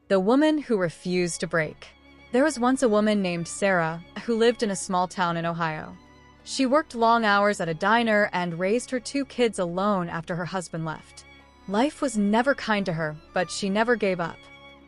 The woman who refused to break. There was once a woman named Sarah who lived in a small town in Ohio. She worked long hours at a diner and raised her 2 kids alone after her husband left. Life was never kind to her, but she never gave up.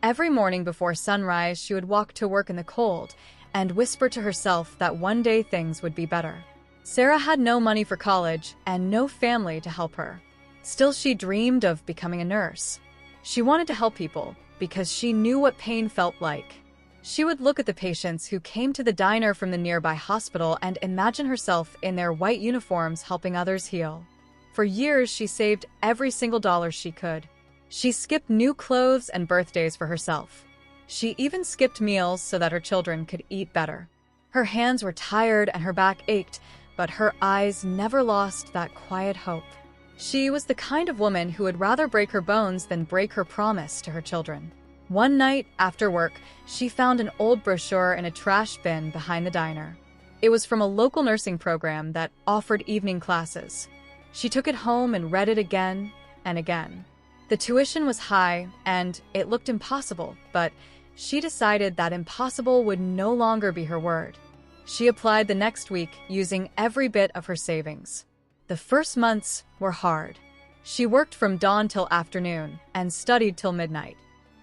Every morning before sunrise, she would walk to work in the cold and whisper to herself that one day things would be better. Sarah had no money for college and no family to help her. Still, she dreamed of becoming a nurse. She wanted to help people because she knew what pain felt like. She would look at the patients who came to the diner from the nearby hospital and imagine herself in their white uniforms helping others heal. For years, she saved every single dollar she could. She skipped new clothes and birthdays for herself. She even skipped meals so that her children could eat better. Her hands were tired and her back ached, but her eyes never lost that quiet hope. She was the kind of woman who would rather break her bones than break her promise to her children. One night, after work, she found an old brochure in a trash bin behind the diner. It was from a local nursing program that offered evening classes. She took it home and read it again and again. The tuition was high, and it looked impossible, but she decided that impossible would no longer be her word. She applied the next week, using every bit of her savings. The first months were hard. She worked from dawn till afternoon and studied till midnight.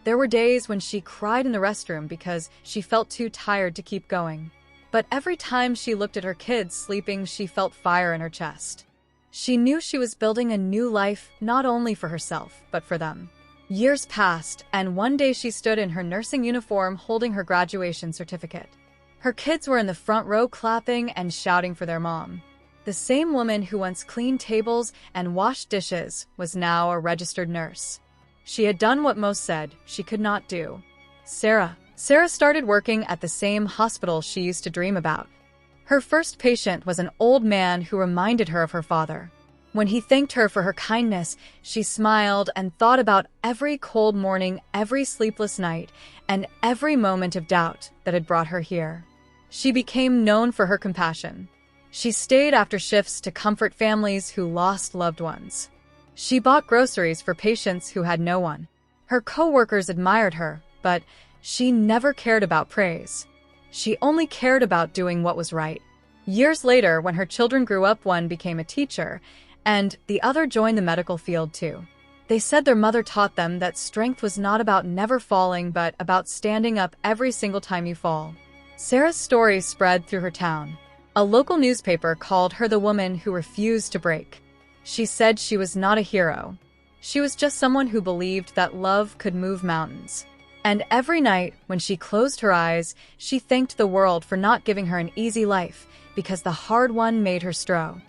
There were days when she cried in the restroom because she felt too tired to keep going. But every time she looked at her kids sleeping, she felt fire in her chest. She knew she was building a new life not only for herself, but for them. Years passed, and one day she stood in her nursing uniform holding her graduation certificate. Her kids were in the front row clapping and shouting for their mom. The same woman who once cleaned tables and washed dishes was now a registered nurse. She had done what most said she could not do. Sarah started working at the same hospital she used to dream about. Her first patient was an old man who reminded her of her father. When he thanked her for her kindness, she smiled and thought about every cold morning, every sleepless night, and every moment of doubt that had brought her here. She became known for her compassion. She stayed after shifts to comfort families who lost loved ones. She bought groceries for patients who had no one. Her co-workers admired her, but she never cared about praise. She only cared about doing what was right. Years later, when her children grew up, one became a teacher, and the other joined the medical field too. They said their mother taught them that strength was not about never falling, but about standing up every single time you fall. Sarah's story spread through her town. A local newspaper called her the woman who refused to break. She said she was not a hero. She was just someone who believed that love could move mountains. And every night, when she closed her eyes, she thanked the world for not giving her an easy life, because the hard one made her strong.